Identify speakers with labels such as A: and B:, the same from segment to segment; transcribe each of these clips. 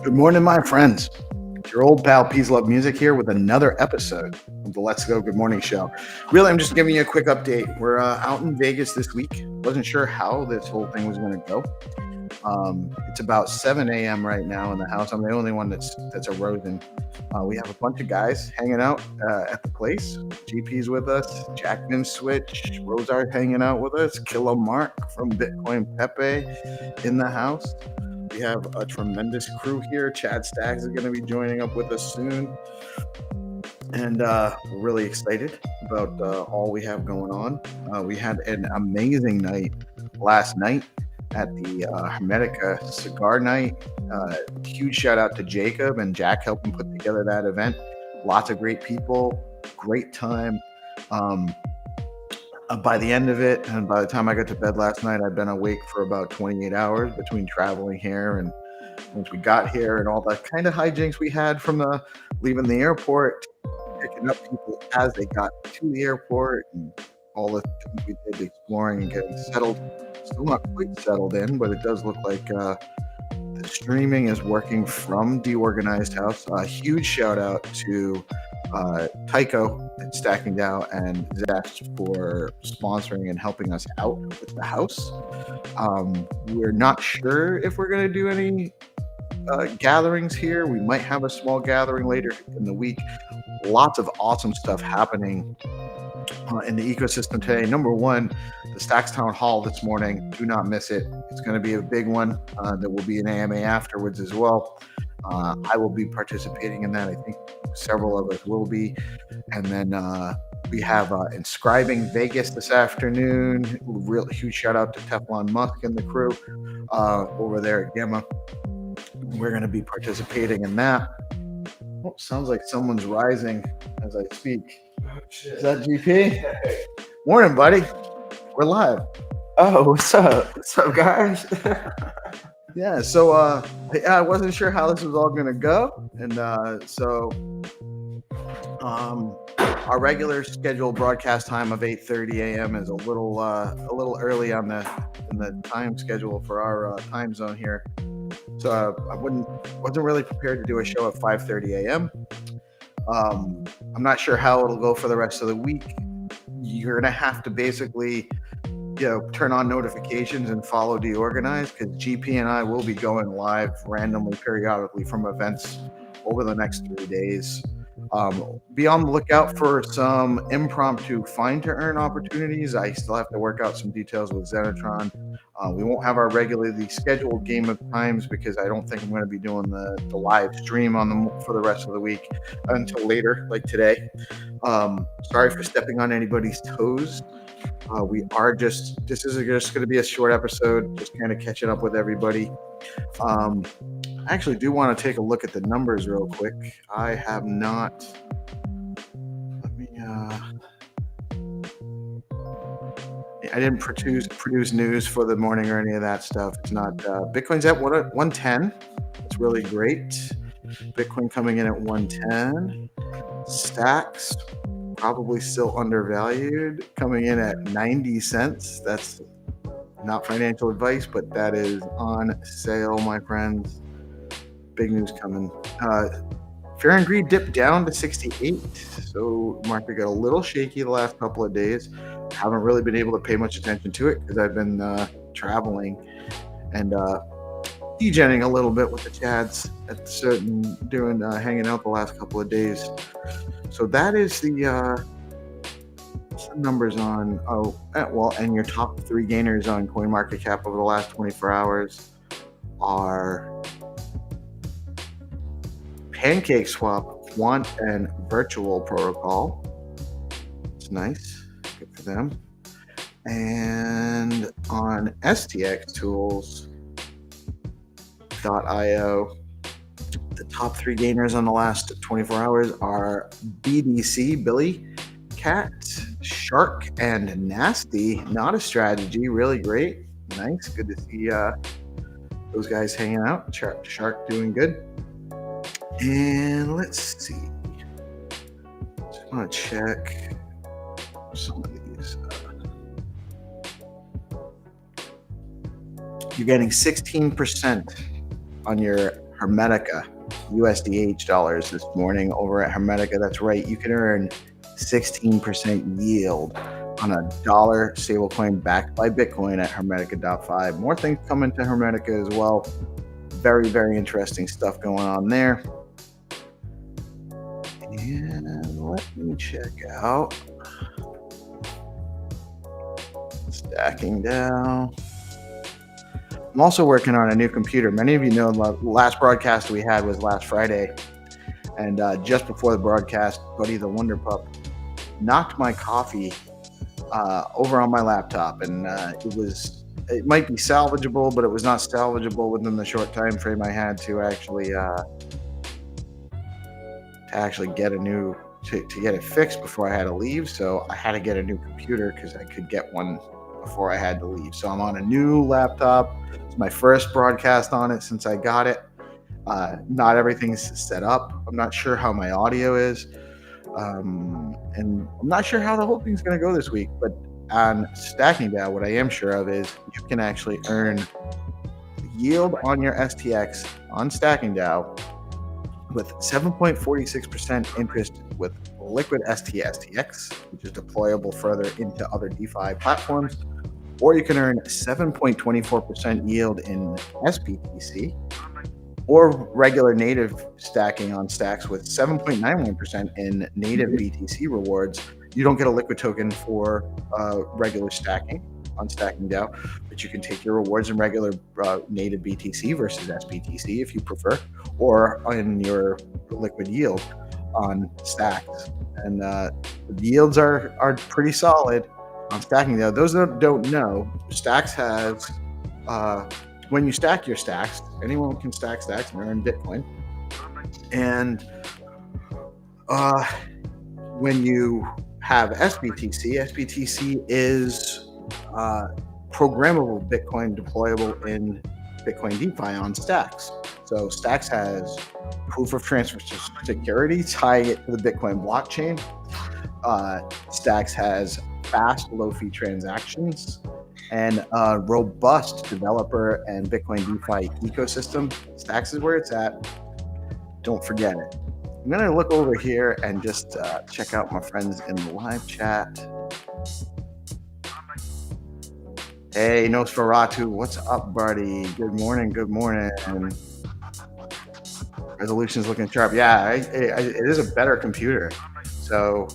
A: Good morning, my friends. It's your old pal PeaceLoveMusic here with another episode of the Let's Go Good Morning Show. Really, I'm just giving you a quick update. We're out in Vegas this week. Wasn't sure how this whole thing was going to go. It's about 7 a.m. right now in the house. I'm the only one that's arousing. We have a bunch of guys hanging out at the place. GP's with us, Jackman Switch, Rosart hanging out with us, Kilo Mark from Bitcoin Pepe in the house. We have a tremendous crew here. Chad Staggs is going to be joining up with us soon. And we're really excited about all we have going on. We had an amazing night last night at the Hermetica Cigar Night. Huge shout out to Jacob and Jack helping put together that event. Lots of great people, great time. By the end of it, and by the time I got to bed last night, I'd been awake for about 28 hours between traveling here and once we got here and all the kind of hijinks we had from leaving the airport, picking up people as they got to the airport, and all the things we did exploring and getting settled. Still not quite settled in, but it does look like the streaming is working from DeOrganized house. A huge shout out to Tycho at StackingDAO and Zest for sponsoring and helping us out with the house. We're not sure if we're going to do any gatherings here. We might have a small gathering later in the week. Lots of awesome stuff happening in the ecosystem today. Number one, the Stacks Town Hall this morning. Do not miss it. It's going to be a big one. There will be an AMA afterwards as well. I will be participating in that. I think several of us will be. And then we have Inscribing Vegas this afternoon. Real huge shout out to Teflon Musk and the crew over there at Gamma. We're going to be participating in that. Oh, sounds like someone's rising as I speak.
B: Oh, shit.
A: Is that GP? Morning, buddy. We're live.
B: Oh, what's up? What's up, guys?
A: Yeah, so I wasn't sure how this was all going to go. And so our regular scheduled broadcast time of 8:30 a.m. is a little early on in the time schedule for our time zone here. So I wasn't really prepared to do a show at 5:30 a.m. I'm not sure how it'll go for the rest of the week. You're gonna have to basically, turn on notifications and follow DeOrganized, because GP and I will be going live randomly, periodically from events over the next 3 days. Be on the lookout for some impromptu find to earn opportunities. I still have to work out some details with Xenitron. We won't have our regularly scheduled game of times because I don't think I'm going to be doing the live stream for the rest of the week until later, like today. Sorry for stepping on anybody's toes. This is just going to be a short episode, just kind of catching up with everybody. I actually do want to take a look at the numbers real quick. I have not. I didn't produce news for the morning or any of that stuff. It's not. Bitcoin's at 110. It's really great. Bitcoin coming in at 110. Stacks probably still undervalued, coming in at 90 cents. That's not financial advice, but that is on sale, my friends. Big news coming. Fear and Greed dipped down to 68. So market got a little shaky the last couple of days. Haven't really been able to pay much attention to it because I've been traveling and degenning a little bit with the Chads hanging out the last couple of days. So that is the numbers on. And your top three gainers on CoinMarketCap over the last 24 hours are PancakeSwap, Quant, and Virtual Protocol. It's nice. Good for them. And on STXTools.io, the top three gainers on the last 24 hours are BDC, Billy, Cat, Shark, and Nasty. Not a strategy. Really great. Nice. Good to see those guys hanging out. Shark doing good. And let's see. Just want to check some of these. You're getting 16% on your Hermetica USDH dollars this morning over at Hermetica. That's right. You can earn 16% yield on a dollar stablecoin backed by Bitcoin at Hermetica.fi. More things coming to Hermetica as well. Very, very interesting stuff going on there. And let me check out StackingDAO. I'm also working on a new computer. Many of you know the last broadcast we had was last Friday. And just before the broadcast, Buddy the Wonder Pup knocked my coffee over on my laptop. And it might be salvageable, but it was not salvageable within the short time frame I had to actually get to get it fixed before I had to leave. So I had to get a new computer because I could get one before I had to leave. So I'm on a new laptop. It's my first broadcast on it since I got it. Not everything's set up. I'm not sure how my audio is. And I'm not sure how the whole thing's going to go this week. But on StackingDAO, what I am sure of is you can actually earn yield on your STX on StackingDAO with 7.46% interest with liquid STX, which is deployable further into other DeFi platforms, or you can earn 7.24% yield in SPTC, or regular native stacking on stacks with 7.91% in native BTC rewards. You don't get a liquid token for regular stacking on StackingDAO, but you can take your rewards in regular native BTC versus SBTC if you prefer, or in your liquid yield on stacks. And the yields are pretty solid on StackingDAO. Those that don't know, Stacks has when you stack your stacks, anyone can stack stacks and earn Bitcoin. And when you have SBTC is programmable Bitcoin deployable in Bitcoin DeFi on Stacks. So Stacks has proof of transfer security tying it to the Bitcoin blockchain. Stacks has fast, low-fee transactions and a robust developer and Bitcoin DeFi ecosystem. Stacks is where it's at. Don't forget it. I'm going to look over here and just check out my friends in the live chat. Hey, Nosferatu, what's up, buddy? Good morning, good morning. Resolution's looking sharp. Yeah, it is a better computer. So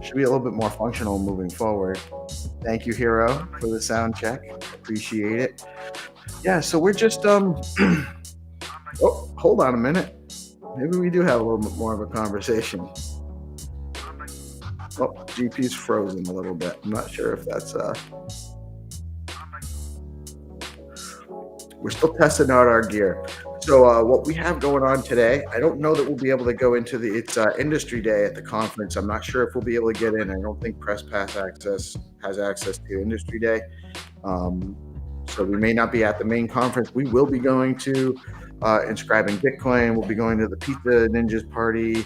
A: should be a little bit more functional moving forward. Thank you, Hero, for the sound check. Appreciate it. Yeah, so we're just oh, hold on a minute. Maybe we do have a little bit more of a conversation. Oh, GP's frozen a little bit. I'm not sure if that's we're still testing out our gear. So what we have going on today, I don't know that we'll be able to go into it's industry day at the conference. I'm not sure if we'll be able to get in. I don't think Press Pass has access to industry day. So we may not be at the main conference. We will be going to Inscribing Bitcoin. We'll be going to the Pizza Ninjas party.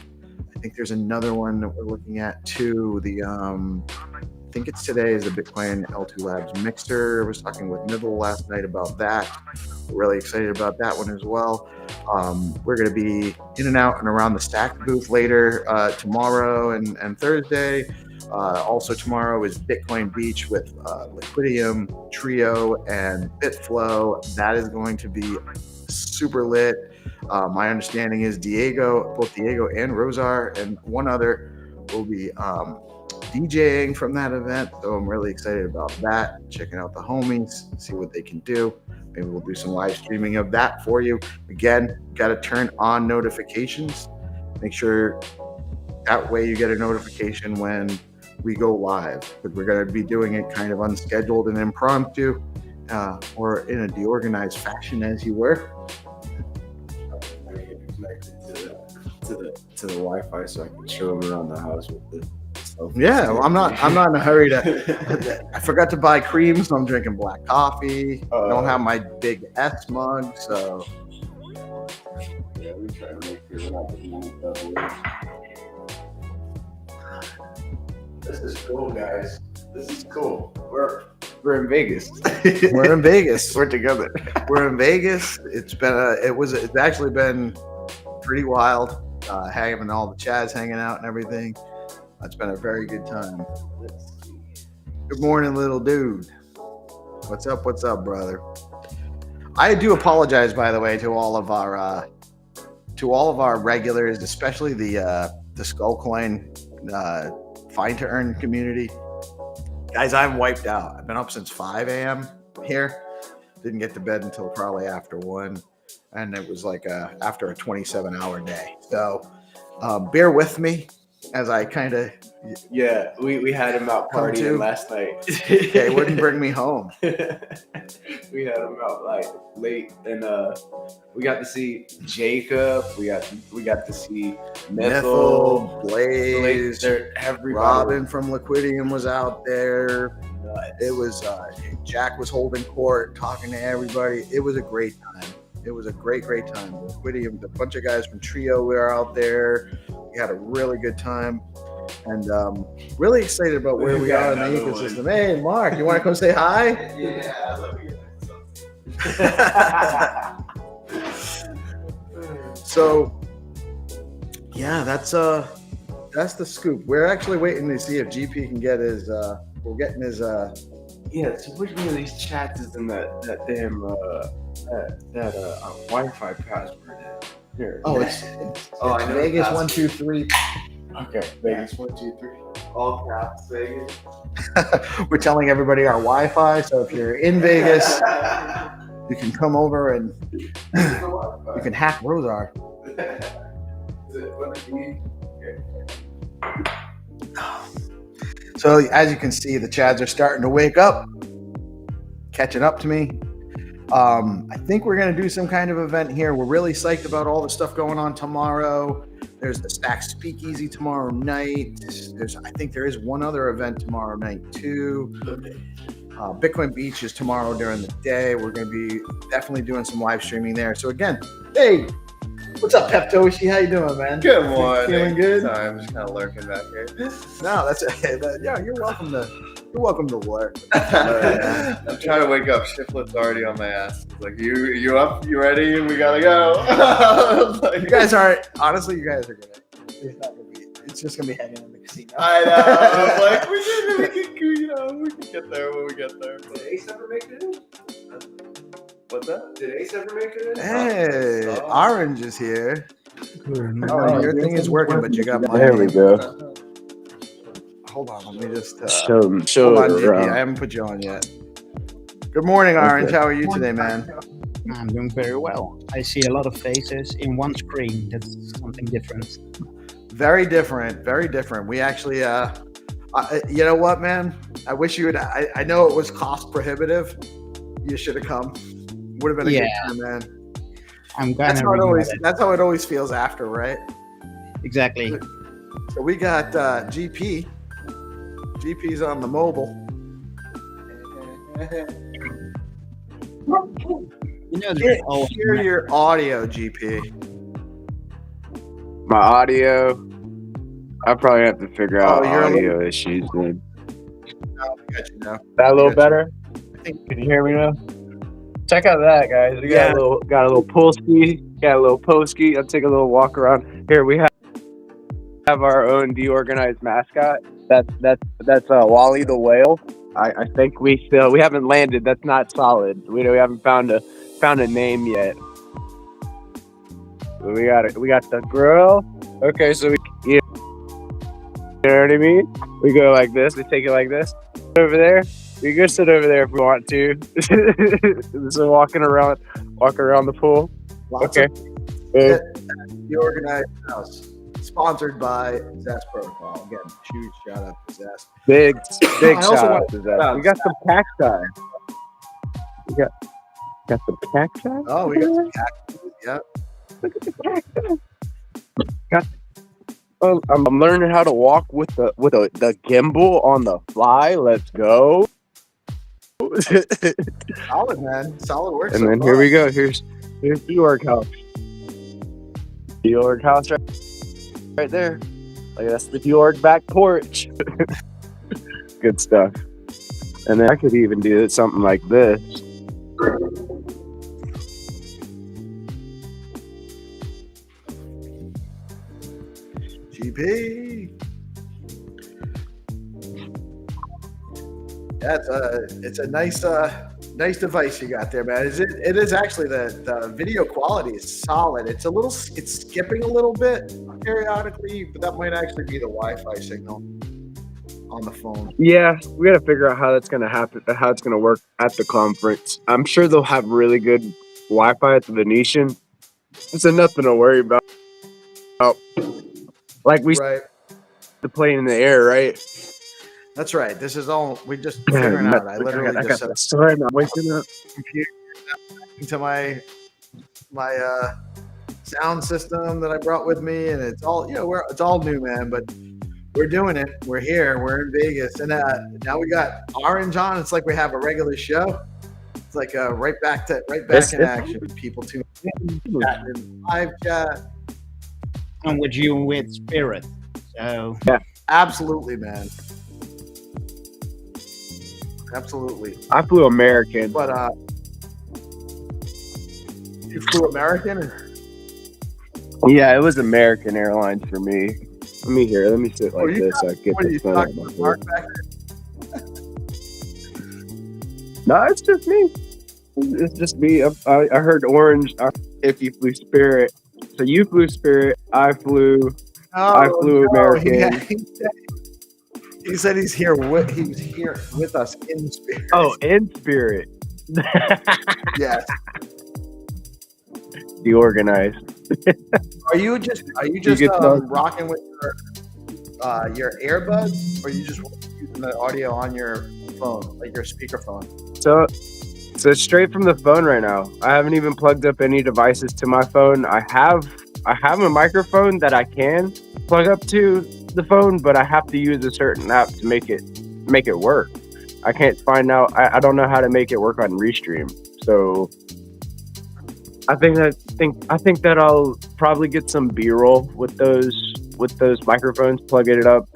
A: I think there's another one that we're looking at too. I think it's today is the Bitcoin L2 Labs Mixer. I was talking with Nibble last night about that. We're really excited about that one as well. We're going to be in and out and around the Stack booth later tomorrow and Thursday. Also tomorrow is Bitcoin Beach with Liquidium, Trio, and Bitflow. That is going to be super lit. My understanding is both Diego and Rosar and one other will be DJing from that event. So I'm really excited about that. Checking out the homies, see what they can do. Maybe we'll do some live streaming of that for you. Again, got to turn on notifications. Make sure that way you get a notification when we go live, because we're going to be doing it kind of unscheduled and impromptu, or in a DeOrganized fashion, as you were.
B: To the Wi-Fi so I can show them around the house with the stuff.
A: Yeah, well, I'm not in a hurry to. I forgot to buy cream, so I'm drinking black coffee. I don't have my big S mug, so.
B: Yeah, we try to make sure we're not getting any stuff.
A: This is cool, guys. This is cool.
B: We're in Vegas.
A: We're in Vegas.
B: We're together.
A: We're in Vegas. It's actually been pretty wild. Having all the Chads hanging out and everything. It's been a very good time. Good morning, little dude. What's up, brother? I do apologize, by the way, to all of our regulars, especially the Skullcoin Find to Earn community. Guys, I'm wiped out. I've been up since 5 a.m. here. Didn't get to bed until probably after 1. And it was like after a 27-hour day. So bear with me as I kind of...
B: Yeah, we had him out partying last night.
A: They wouldn't bring me home.
B: We had him out like late, and we got to see Jacob. We got to see
A: Mythil, Blaze,
B: everybody.
A: Robin from Liquidium was out there.
B: Nuts.
A: It was Jack was holding court, talking to everybody. It was a great time. It was a great time. Liquidium, a bunch of guys from Trio were out there. We had a really good time. And really excited about where we are in the ecosystem. One. Hey, Mark, you want to come say hi?
B: Yeah, let me get
A: So, yeah, that's the scoop. We're actually waiting to see if GP can get his. We're getting his.
B: Yeah, so which one of these chats is in that damn that Wi-Fi password is? Here.
A: Oh, it's
B: I know
A: Vegas
B: the
A: 1 2 3.
B: Okay, Vegas 1 2 3. All caps Vegas.
A: We're telling everybody our Wi-Fi. So if you're in Vegas, you can come over and you can hack Rosar.
B: Is it what it mean?
A: So as you can see, the Chads are starting to wake up, catching up to me. I think we're going to do some kind of event here. We're really psyched about all the stuff going on tomorrow. There's the Stack Speakeasy tomorrow night. I think there is one other event tomorrow night too. Bitcoin Beach is tomorrow during the day. We're going to be definitely doing some live streaming there. So again, hey, what's up, Peptoshi? How you doing, man?
C: Good morning.
A: Feeling good?
C: Sorry, I'm just kind of lurking back here.
A: No, that's okay. Yeah, you're welcome to work.
C: I'm trying to wake up. Shiftlet's already on my ass. It's like, you up? You ready? We gotta go. Like,
A: You guys aren't. Honestly, you guys are gonna. It's just gonna be hanging in the casino.
C: I know. I'm like, we can get there when we get there.
B: Did Ace ever make it in?
C: What's that?
B: Did Ace ever make it in?
A: Hey, Orange is here. Oh, your thing is working, but you got mine.
D: There we go.
A: Hold on, let me just.
D: Show
A: Hold on, JP, I haven't put you on yet. Good morning, Orange. How are you today, man?
E: I'm doing very well. I see a lot of faces in one screen. That's something different.
A: Very different. Very different. We actually, you know what, man? I wish you would. I know it was cost prohibitive. You should have come. Would have been a good time, man.
E: I'm
A: That's
E: gonna.
A: that's how it always feels after, right?
E: Exactly.
A: So we got GP. GP's on the mobile.
E: You know, there's always
A: Hear your audio, GP.
D: my audio. I probably have to figure out
A: you're a
D: audio issues. Then
A: Oh, we got you now.
D: that a little
A: Gotcha.
D: better. Can you hear me now? Check out that, guys. We got a little Polski. Got a little Polski. I'll take a little walk around. Here we have our own DeOrganized mascot. That's Wally the whale. I think we haven't landed. That's not solid. We haven't found a name yet. We got it. We got the grill. Okay, so you know what I mean? We go like this. We take it like this. Over there. We can sit over there if we want to. So walking around the pool.
A: Lots
D: Okay.
A: of the Organized House, sponsored by Zest Protocol. Again, huge shout out to Zest.
D: Big
A: I also
D: shout
A: want
D: out to that. We got some cacti. We got some cacti.
A: Oh, we got some cactus. Yep.
D: Look at the cacti. I'm learning how to walk with the gimbal on the fly. Let's go.
A: Solid, man. Solid work.
D: And then here we go. Here's the org house. The org house right there. Like that's the org back porch. Good stuff. And then I could even do something like this.
A: GP. It's a nice device you got there, man. It is actually the video quality is solid. It's skipping a little bit periodically, but that might actually be the Wi-Fi signal on the phone.
D: Yeah, we gotta figure out how that's gonna happen, how it's gonna work at the conference. I'm sure they'll have really good Wi-Fi at the Venetian. It's nothing to worry about. Like we
A: Right.
D: the plane in the air, right?
A: That's right. This is all we just figuring out. I literally
D: I
A: just
D: got the
A: set
D: sun. I'm waking up.
A: the computer into my sound system that I brought with me, and it's all it's all new, man. But we're doing it. We're here. We're in Vegas, and now we got Orange on. It's like we have a regular show. It's like right back in action. People tuning in, chatting in live chat.
E: I'm with you with spirit. So
A: Absolutely, man. Absolutely.
D: I flew American.
A: But you flew American?
D: Yeah, it was American Airlines for me. Let me sit like this so I get
A: What are
D: the
A: you
D: sun
A: talking
D: out my
A: about, Mark,
D: face.
A: back there?
D: No, it's just me. It's just me. I heard Orange. If you flew Spirit, so you flew Spirit. I flew American.
A: He said he's here with us in spirit.
D: Oh, in Spirit.
A: Yes.
D: DeOrganized.
A: Are you just rocking with your earbuds, or are you just using the audio on your phone, like your speakerphone?
D: So it's straight from the phone right now. I haven't even plugged up any devices to my phone. I have a microphone that I can plug up to the phone, but I have to use a certain app to make it work. I can't find out. I don't know how to make it work on Restream. So I think that I'll probably get some B-roll with those microphones, plug it up,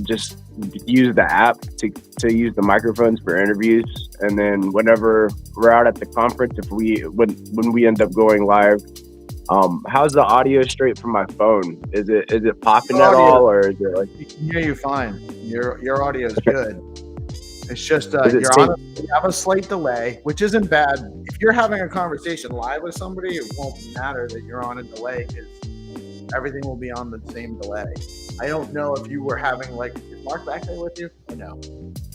D: just use the app to use the microphones for interviews, and then whenever we're out at the conference, when we end up going live, how's the audio straight from my phone? Is it popping at all, or is it like?
A: You can hear you fine. Your audio is good. It's just you have a slight delay, which isn't bad. If you're having a conversation live with somebody, it won't matter that you're on a delay because everything will be on the same delay. I don't know if you were having is Mark back there with you? Or no?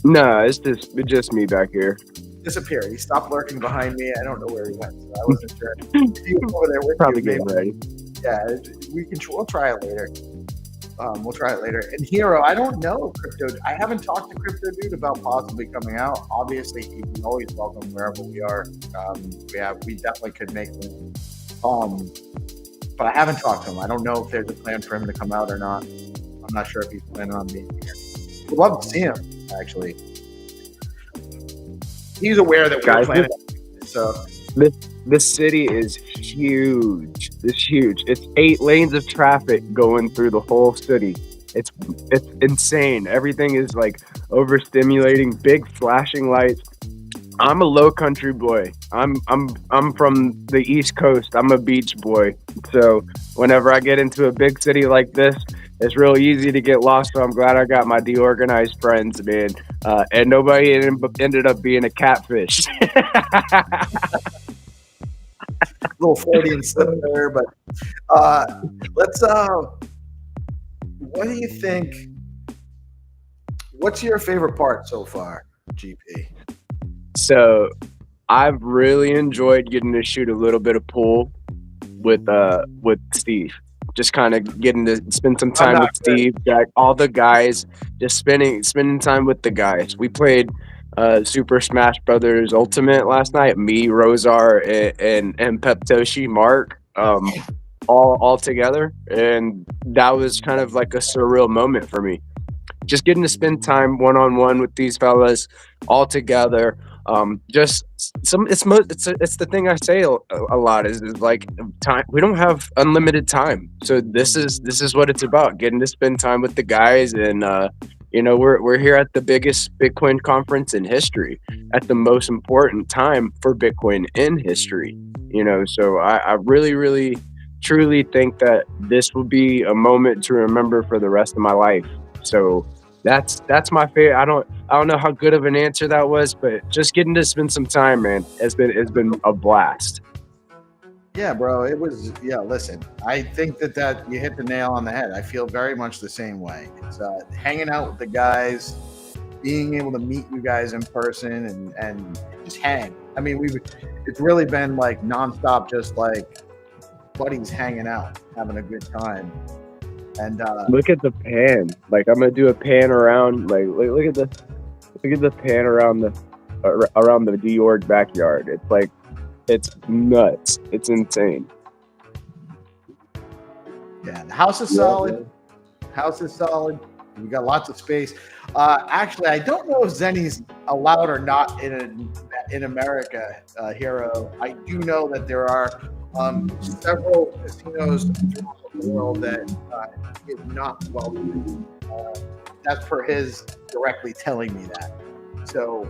D: No, it's just me back here.
A: Disappeared. He stopped lurking behind me. I don't know where he went, so I wasn't sure. If he was over there with
D: Probably
A: you,
D: getting ready.
A: Yeah, we'll try it later. We'll try it later. And Hero, I don't know Crypto. I haven't talked to Crypto Dude about possibly coming out. Obviously, he's always welcome wherever we are. We definitely could make him. But I haven't talked to him. I don't know if there's a plan for him to come out or not. I'm not sure if he's planning on being here. Would love to see him, actually. He's aware that we're planning. So
D: this city is huge. It's huge. It's 8 lanes of traffic going through the whole city. It's insane. Everything is like overstimulating, big flashing lights. I'm a low country boy. I'm from the East Coast. I'm a beach boy. So whenever I get into a big city like this, it's real easy to get lost. So I'm glad I got my DeOrganized friends, man. And nobody ended up being a catfish.
A: little Freudian slip there, but let's. What do you think? What's your favorite part so far, GP?
D: So I've really enjoyed getting to shoot a little bit of pool with Steve. Just kind of getting to spend some time with Steve, all the guys, just spending time with the guys. We played Super Smash Brothers Ultimate last night. Me, Rosar, and Peptoshi, Mark, all together, and that was kind of like a surreal moment for me. Just getting to spend time one-on-one with these fellas all together. It's the thing I say a lot is like time. We don't have unlimited time, so this is what it's about, getting to spend time with the guys. And we're here at the biggest Bitcoin conference in history, at the most important time for Bitcoin in history. So I really, really, truly think that this will be a moment to remember for the rest of my life. So that's my favorite. I don't know how good of an answer that was, but just getting to spend some time, man, it's been a blast.
A: Yeah, bro, it was. Yeah, listen, I think that you hit the nail on the head. I feel very much the same way. It's hanging out with the guys, being able to meet you guys in person and just hang. I mean, it's really been like nonstop, just like buddies hanging out, having a good time. And
D: look at the pan. Like, I'm gonna do a pan around. Like, look at the pan around the DeOrg backyard. It's like, it's nuts. It's insane.
A: Yeah, the house is solid. House is solid. We got lots of space. Actually, I don't know if Zenny's allowed or not in America, Hero. I do know that there are several casinos throughout the world that is not welcome. That's for his directly telling me that. So,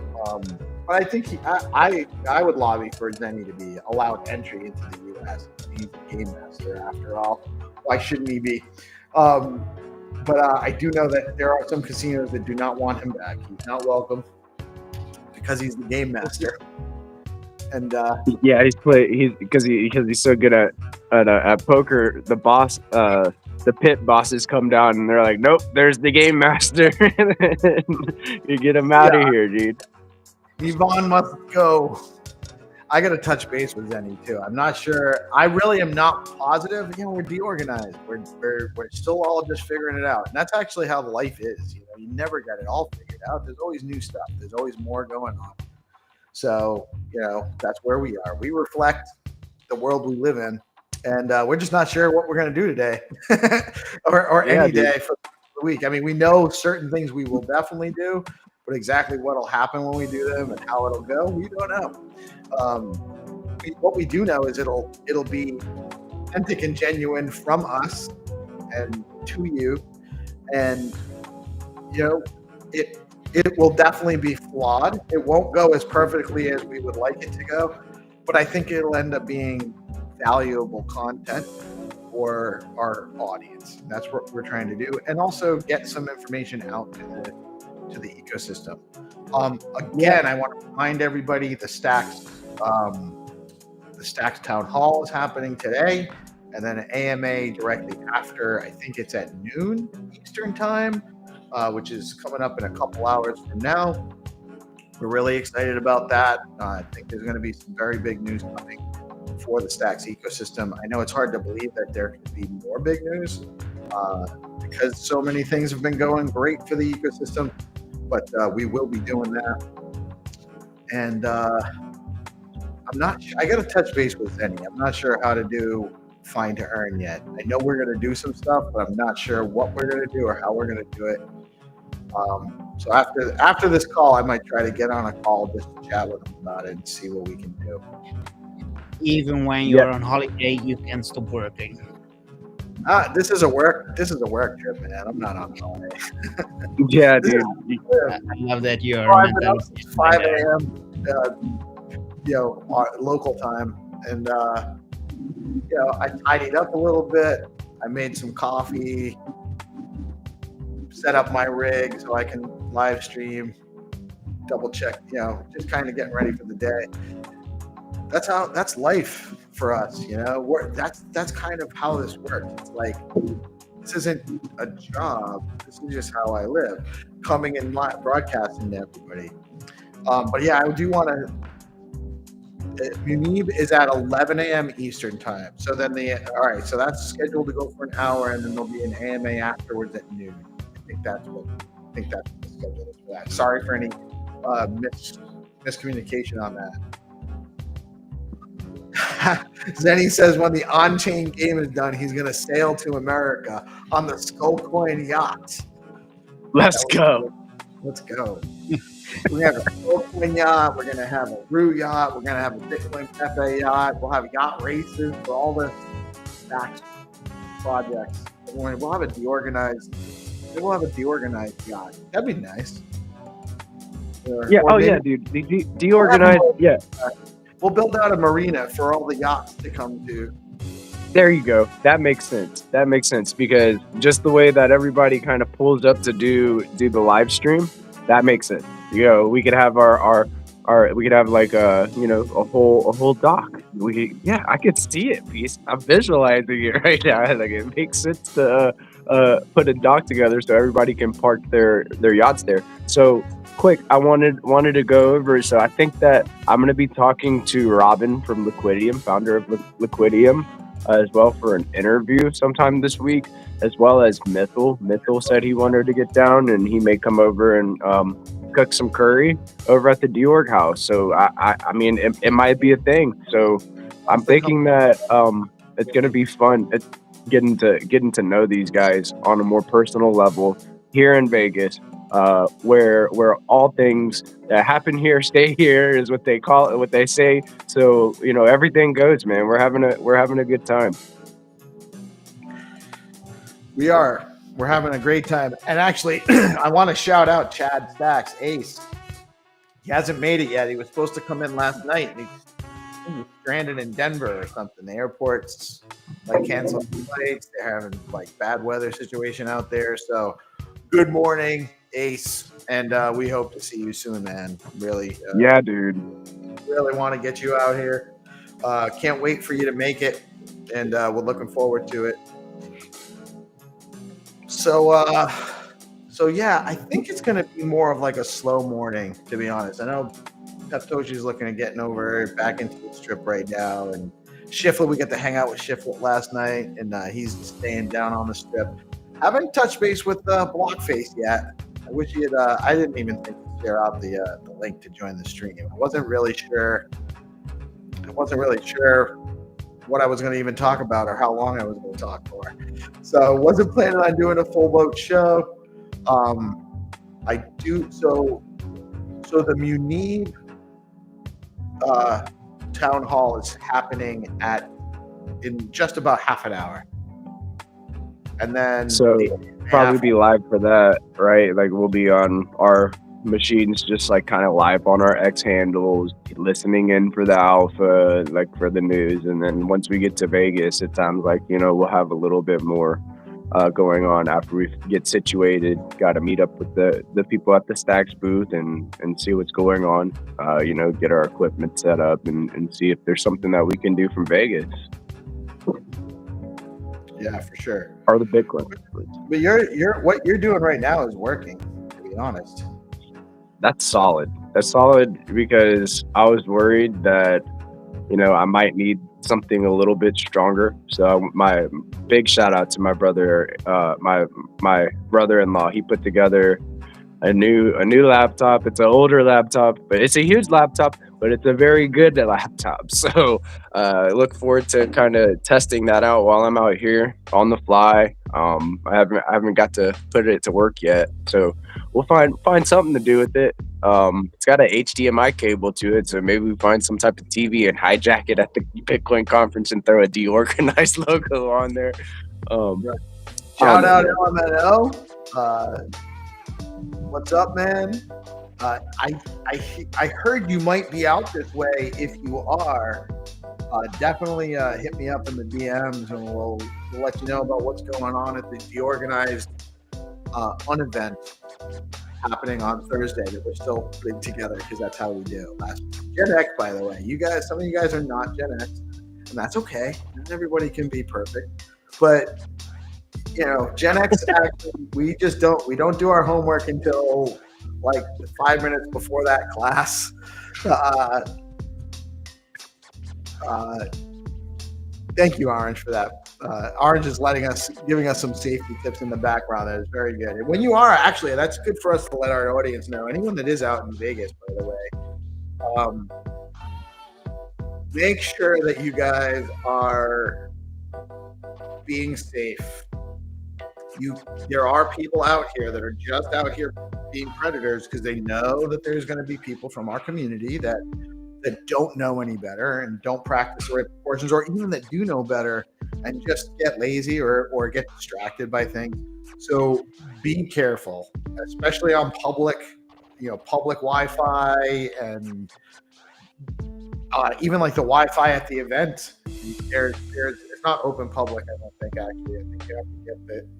A: but I think I would lobby for Zenny to be allowed entry into the U.S. He's the game master after all. Why shouldn't he be? But I do know that there are some casinos that do not want him back. He's not welcome because he's the game master. And
D: Yeah, he's because he's so good at poker. The boss, the pit bosses come down and they're like, "Nope, there's the game master." You get him out of here, dude.
A: Yvonne must go. I got to touch base with Zenny too. I'm not sure. I really am not positive. You know, we're deorganized. We're still all just figuring it out, and that's actually how life is. You know, you never get it all figured out. There's always new stuff. There's always more going on. So, you know, that's where we are. We reflect the world we live in, and we're just not sure what we're going to do today or any day for the week. I mean, we know certain things we will definitely do, but exactly what will happen when we do them and how it'll go, we don't know. What we do know is it'll be authentic and genuine from us and to you, and you know, it will definitely be flawed. It won't go as perfectly as we would like it to go, but I think it'll end up being valuable content for our audience. That's what we're trying to do, and also get some information out to the ecosystem. Again, I want to remind everybody the Stacks Town Hall is happening today, and then an AMA directly after. I think it's at noon Eastern time, which is coming up in a couple hours from now. We're really excited about that. I think there's going to be some very big news coming for the Stacks ecosystem. I know it's hard to believe that there could be more big news because so many things have been going great for the ecosystem, but we will be doing that. And I'm not sure. I got to touch base with Zenny. I'm not sure how to do find to earn yet. I know we're going to do some stuff, but I'm not sure what we're going to do or how we're going to do it. So after this call, I might try to get on a call just to chat with him about it and see what we can do.
E: Even when you're on holiday, you can stop working.
A: This is a work trip, man. I'm not on holiday.
D: Yeah, dude.
E: I love that you're
A: 5 a.m. Local time, and I tidied up a little bit. I made some coffee, set up my rig so I can live stream, double check, just kind of getting ready for the day. That's life for us, that's kind of how this works. It's like, this isn't a job. This is just how I live, coming and live broadcasting to everybody. But yeah, I do want to. Munib is at 11 a.m. Eastern time. So then so that's scheduled to go for an hour, and then there'll be an AMA afterwards at noon. I think that's what the schedule is for that. Sorry for any miscommunication on that. Zenny says when the on-chain game is done, he's going to sail to America on the Skullcoin yacht.
D: Let's go.
A: Let's go. We're going to have a Skullcoin yacht. We're going to have a Rue yacht. We're going to have a Bitcoin Pepe yacht. We'll have yacht races for all the Stacks projects. We'll have a DeOrganized. We'll have a DeOrganized yacht. That'd be nice.
D: Yeah, dude. DeOrganized. Yeah.
A: We'll build out a marina for all the yachts to come to.
D: There you go. That makes sense because just the way that everybody kind of pulls up to do the live stream, that makes sense. We could have we could have like a whole dock. I could see it, Peace. I'm visualizing it right now. Like, it makes sense to put a dock together so everybody can park their yachts there. So quick, I wanted to go over. So I think that I'm going to be talking to Robin from Liquidium, founder of Liquidium, as well for an interview sometime this week, as well as Mythal. Mythal said he wanted to get down, and he may come over and cook some curry over at the DeOrg house. So I mean, it might be a thing. So I'm thinking that it's going to be fun. It's getting to know these guys on a more personal level here in Vegas. Where all things that happen here stay here is what they call it, what they say. So everything goes, man. We're having a good time.
A: We're having a great time. And actually, I want to shout out Chad Stacks, Ace. He hasn't made it yet. He was supposed to come in last night, and he's stranded in Denver or something. The airport's canceled flights. They're having bad weather situation out there. So good morning, Ace, and we hope to see you soon, man. Really.
D: Yeah, dude.
A: really want to get you out here. Can't wait for you to make it, and we're looking forward to it. So yeah, I think it's gonna be more of like a slow morning, to be honest. I know Peptoshi's looking at getting over back into the strip right now, and Shiflet, we got to hang out with Shiflet last night, and he's staying down on the strip. Haven't touched base with Blockface yet. I wish he had. I didn't even think to share out the link to join the stream. I wasn't really sure what I was going to even talk about or how long I was going to talk for. So I wasn't planning on doing a full boat show. I do so the Munib town hall is happening in just about half an hour, and then
D: So probably be live for that, right? Like we'll be on our machines, just like kind of live on our X handles, listening in for the alpha, like for the news. And then once we get to Vegas, it sounds like, we'll have a little bit more going on after we get situated. Got to meet up with the people at the Stacks booth and see what's going on, get our equipment set up and see if there's something that we can do from Vegas.
A: Yeah, for sure.
D: Or the Bitcoin.
A: But you're what you're doing right now is working, to be honest.
D: That's solid. That's solid because I was worried that, I might need something a little bit stronger. So my big shout out to my brother, my brother-in-law. He put together a new laptop. It's an older laptop, but it's a huge laptop, but it's a very good laptop. So I look forward to kind of testing that out while I'm out here on the fly. I haven't got to put it to work yet, so we'll find something to do with it. It's got an HDMI cable to it, so maybe we find some type of TV and hijack it at the Bitcoin conference and throw a DeOrganized logo on there.
A: Shout out LMNO. What's up, man? I heard you might be out this way. If you are, definitely hit me up in the DMs, and we'll let you know about what's going on at the DeOrganized unevent happening on Thursday that we're still putting together, because that's how we do. Gen X, by the way, some of you guys are not Gen X, and that's okay. Not everybody can be perfect, but Gen X actually, we don't do our homework until like 5 minutes before that class. Thank you, Orange, for that. Orange is giving us some safety tips in the background. That is very good. And when you are, actually, that's good for us to let our audience know. Anyone that is out in Vegas, by the way, make sure that you guys are being safe. There are people out here that are just out here being predators because they know that there's going to be people from our community that don't know any better and don't practice the right proportions, or even that do know better and just get lazy or get distracted by things. So be careful, especially on public Wi-Fi, and even like the Wi-Fi at the event. It's not open public, I don't think. Actually, I think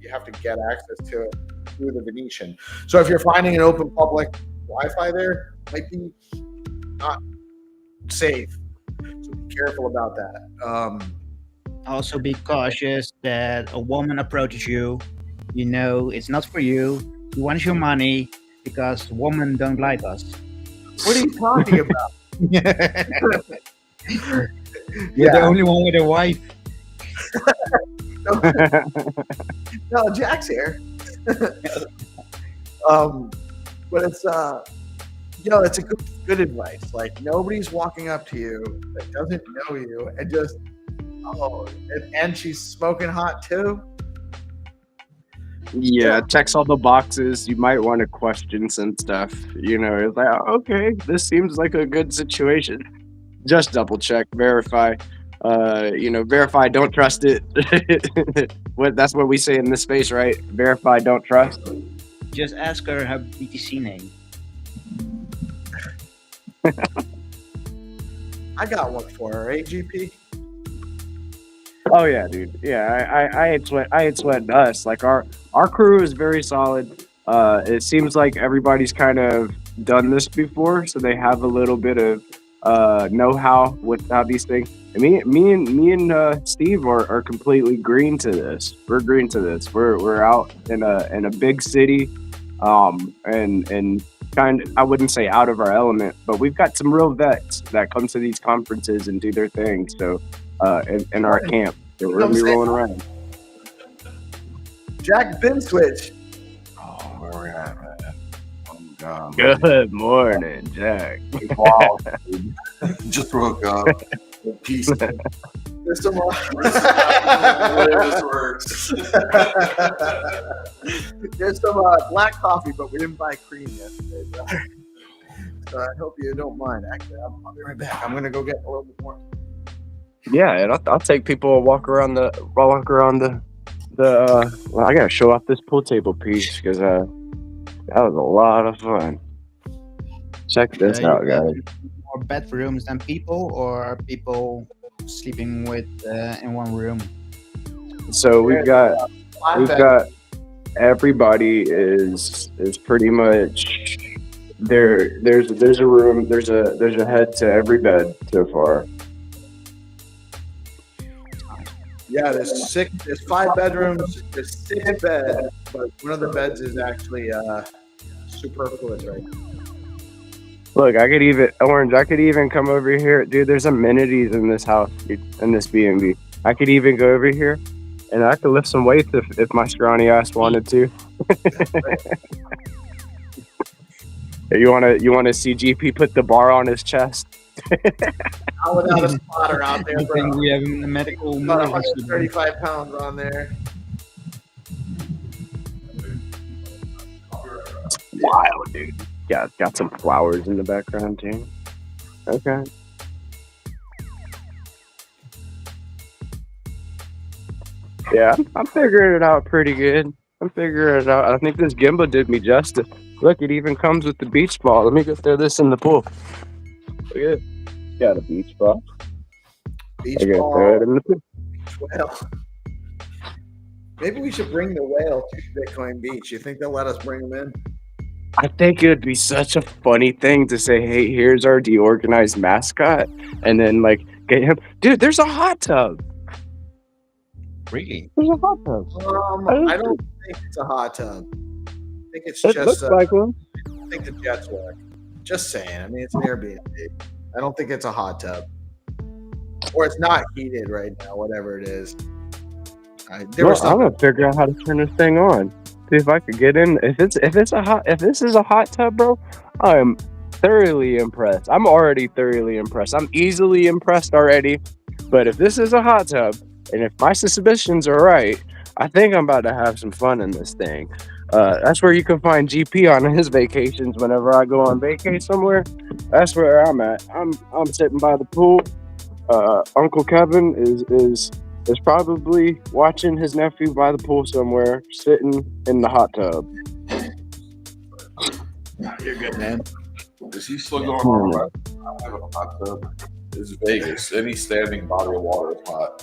A: you have to get access to it through the Venetian. So if you're finding an open public Wi-Fi there, might be not safe. So be careful about that.
E: Also be cautious that a woman approaches you. It's not for you. She wants your money because women don't like us.
A: What are you talking about?
E: You're the only one with a wife.
A: No, Jack's here. But it's it's a good advice. Like, nobody's walking up to you that doesn't know you and just and she's smoking hot too.
D: Yeah, checks all the boxes. You might want to question some stuff. It's like, okay, this seems like a good situation. Just double check, verify. Verify, don't trust it. That's what we say in this space, right? Verify, don't trust.
E: Just ask her her BTC name.
A: I got one for her, GP.
D: Oh yeah, dude. Yeah, I ain't sweating us. Like our crew is very solid. It seems like everybody's kind of done this before, so they have a little bit of know-how with how these things. Me and Steve are completely green to this. We're green to this. We're out in a big city, and I wouldn't say out of our element, but we've got some real vets that come to these conferences and do their thing. So, in our camp, so we're gonna be rolling around.
A: Jack Binswitch.
B: Oh, where we at, man? Oh, God.
D: Good morning, Jack.
B: Wow, dude. Just woke up. Peace.
A: There's some
B: This works.
A: There's some black coffee, but we didn't buy cream yesterday. So I hope you don't mind. Actually, I'll be right back. I'm gonna go get a little bit more.
D: Yeah, and I'll take people a walk around the. Well, I gotta show off this pool table piece because that was a lot of fun. Check this out,
E: you got
D: guys.
E: more bedrooms than people, or are people sleeping with in one room?
D: So we've got everybody is pretty much there. There's a room. There's a head to every bed so far.
A: Yeah, there's 5 bedrooms. There's 6 beds, but one of the beds is actually superfluous right now.
D: Look, I could even come over here, dude. There's amenities in this house, dude, in this B&B. I could even go over here, and I could lift some weights if my scrawny ass wanted to. You wanna see GP put the bar on his chest?
A: Not without a spotter out there,
E: I
A: bro.
E: think we have a medical
A: About
E: emergency.
A: 135 pounds on there.
D: Wild, dude. Got some flowers in the background too. Okay. Yeah, I'm figuring it out pretty good. I'm figuring it out. I think this gimbal did me justice. Look, it even comes with the beach ball. Let me go throw this in the pool. Look at it. Got a beach ball.
A: Beach
D: I gotta throw it
A: ball,
D: in the pool.
A: whale. Maybe we should bring the whale to Bitcoin Beach. You think they'll let us bring them in?
D: I think it would be such a funny thing to say, hey, here's our DeOrganized mascot, and then like get him. Dude, there's a hot tub.
E: Really?
D: There's a hot tub.
A: I don't think it's a hot tub. I think it's
D: It
A: just
D: looks like one.
A: I think the jets work. Just saying. I mean, it's an Airbnb. I don't think it's a hot tub. Or it's not heated right now, whatever it is.
D: I'm gonna figure out how to turn this thing on. See if I could get in. If this is a hot tub, bro, I'm thoroughly impressed. I'm already thoroughly impressed. I'm easily impressed already. But if this is a hot tub, and if my suspicions are right, I think I'm about to have some fun in this thing. That's where you can find GP on his vacations. Whenever I go on vacation somewhere, that's where I'm at. I'm sitting by the pool. Uncle Kevin is probably watching his nephew by the pool somewhere, sitting in the hot tub.
A: You're good, man.
B: Is he still going on? Right? I have a hot tub. It's Vegas. Any standing body of water is hot.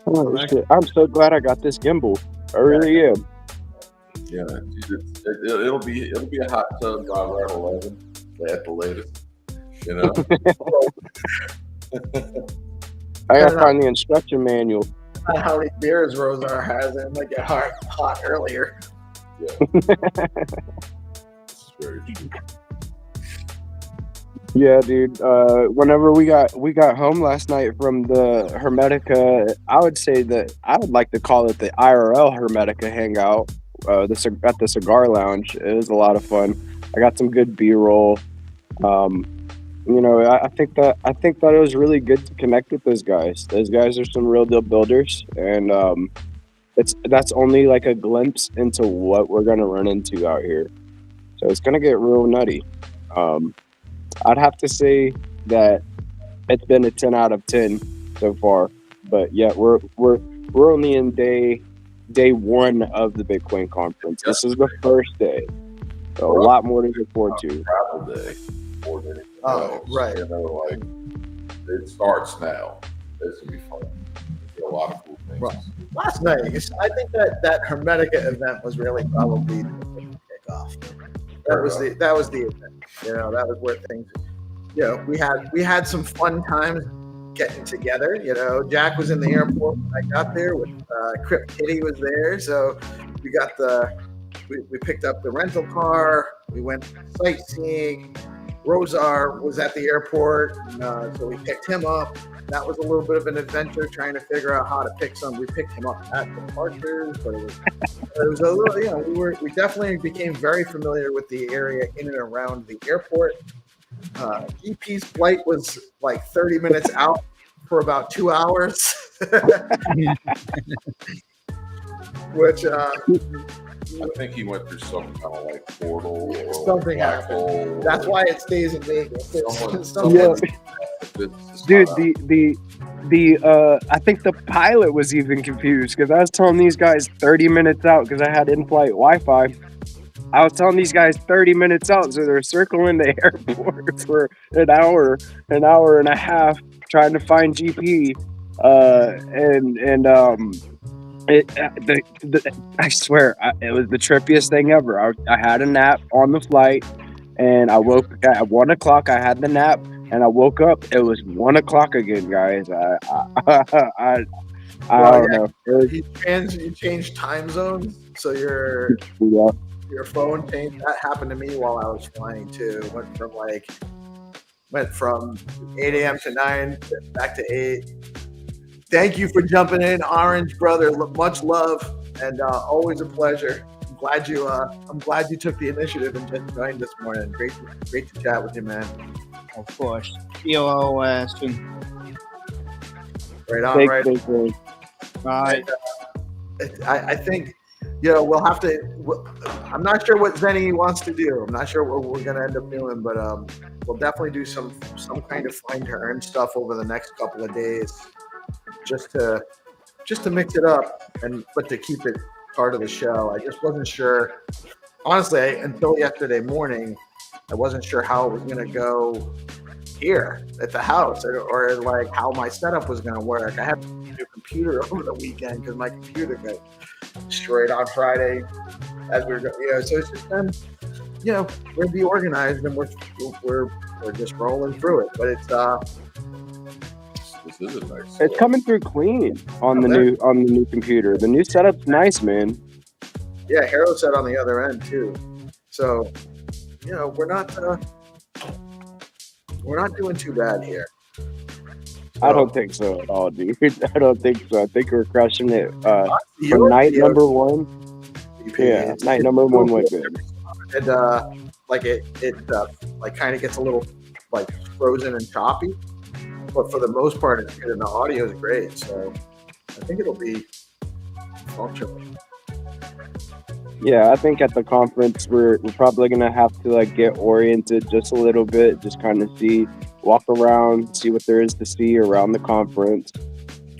D: Oh, shit. I'm so glad I got this gimbal. I really am.
B: Yeah, it'll be a hot tub by around 11 at the latest. You know.
D: I gotta find the instruction manual.
A: How many beers Rosar has in like get hot earlier.
B: Yeah. This is very true.
D: Yeah, dude. Whenever we got home last night from the Hermetica, I would say that I would like to call it the IRL Hermetica hangout. At the cigar lounge. It was a lot of fun. I got some good B-roll. I think that it was really good to connect with those guys. Those guys are some real deal builders, and that's only like a glimpse into what we're gonna run into out here. So it's gonna get real nutty. I'd have to say that it's been a 10 out of 10 so far, but yeah, we're only in day 1 of the Bitcoin conference. This is the first day, so a lot more to look forward to.
B: Travel day. More than anything
A: Oh,
B: else.
A: right.
B: You know, like it starts now. This will be fun. A lot of cool things.
A: Right. Last night, I think that Hermetica event was really probably the kickoff. that was the event. You know, that was where things. You know, we had some fun times getting together. You know, Jack was in the airport when I got there. With Crip Kitty was there, so we got we picked up the rental car. We went sightseeing. Rosar was at the airport, so we picked him up. That was a little bit of an adventure trying to figure out how to pick some. We picked him up at departures, but it was a little, you know, we definitely became very familiar with the area in and around the airport. GP's flight was like 30 minutes out for about 2 hours, which
F: I think he went through some kind of like portal or
A: something
F: black
A: happened.
F: hole.
A: That's why it stays in Vegas.
F: Someone-
D: Dude, I think the pilot was even confused because I was telling these guys 30 minutes out because I had in-flight Wi-Fi. I was telling these guys 30 minutes out, so they're circling the airport for an hour and a half trying to find GP. I swear, it was the trippiest thing ever. I had a nap on the flight, and I woke at 1 o'clock. I had the nap, and I woke up. It was 1 o'clock again, guys. I don't know.
A: You changed time zones, so your phone changed. That happened to me while I was flying too. Went from 8 a.m. to 9, back to 8. Thank you for jumping in, Orange brother. Much love, and always a pleasure. I'm glad you took the initiative and just joined this morning. Great to chat with you, man.
E: Of course. See you all soon.
A: Right on, right.
E: Bye.
A: I think, you know, we'll have to. I'm not sure what Zenny wants to do. I'm not sure what we're gonna end up doing, but we'll definitely do some kind of find to earn stuff over the next couple of days. Just to mix it up but to keep it part of the show. I just wasn't sure, honestly, until yesterday morning. I wasn't sure how it was going to go here at the house or like how my setup was going to work. I had a new computer over the weekend because my computer got destroyed on Friday as we were going. You know, so it's just been, you know, we're DeOrganized and we're just rolling through it. But it's
F: This is a nice.
D: It's coming through clean on the new computer. The new setup's nice, man.
A: Yeah, Hero said on the other end too. So, you know, we're not doing too bad here.
D: I don't think so at all, dude. I don't think so. I think we're crushing it. For night number one. Yeah, night number one went good.
A: And it kind of gets a little like frozen and choppy. But for the most part, it's good, and the audio is great. So I think it'll be functional.
D: Yeah, I think at the conference we're probably gonna have to like get oriented just a little bit, just kind of walk around, see what there is to see around the conference.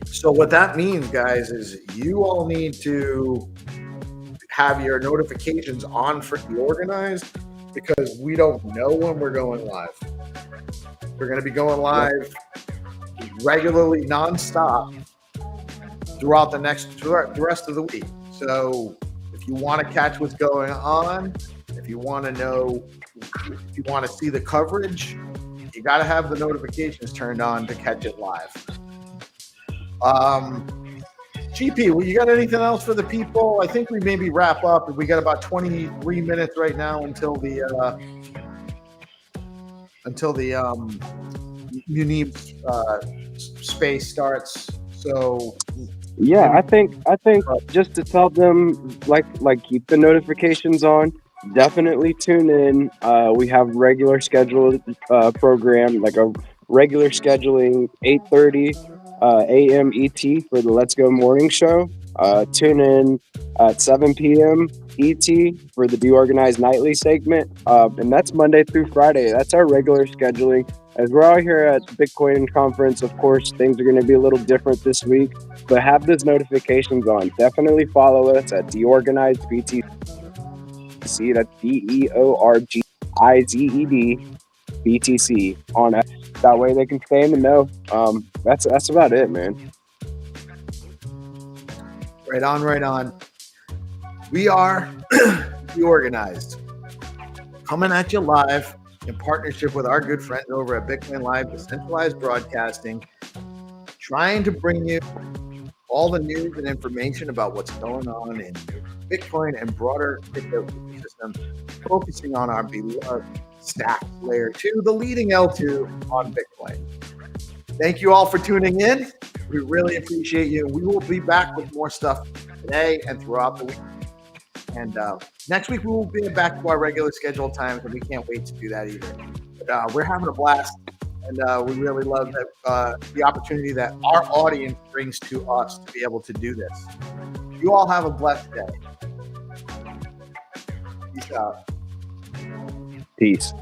A: So what that means, guys, is you all need to have your notifications on for DeOrganized because we don't know when we're going live. We're going to be going live regularly, nonstop throughout the rest of the week. So if you want to catch what's going on, if you want to know, if you want to see the coverage, you got to have the notifications turned on to catch it live. GP, well, you got anything else for the people? I think we maybe wrap up. We got about 23 minutes right now until the Munib space starts. So
D: yeah, I think just to tell them like keep the notifications on. Definitely tune in. We have regular scheduled program, like a regular scheduling 8:30 a.m. ET for the Let's Go morning show. Tune in at 7 p.m. ET for the DeOrganized nightly segment. And that's Monday through Friday. That's our regular scheduling. As we're out here at Bitcoin conference, of course, things are going to be a little different this week, but have those notifications on. Definitely follow us at DeOrganized BTC. That's DeOrganized BTC on X. That way they can stay in the know. That's about it, man.
A: Right on. We are DeOrganized. coming at you live in partnership with our good friends over at BitcoinLive, Decentralized Broadcasting, trying to bring you all the news and information about what's going on in Bitcoin and broader crypto ecosystem, focusing on our beloved Stack Layer 2, the leading L2 on Bitcoin. Thank you all for tuning in. We really appreciate you. We will be back with more stuff today and throughout the week. And next week, we will be back to our regular scheduled times, and we can't wait to do that either. But, we're having a blast, and we really love that the opportunity that our audience brings to us to be able to do this. You all have a blessed day. Peace out.
D: Peace.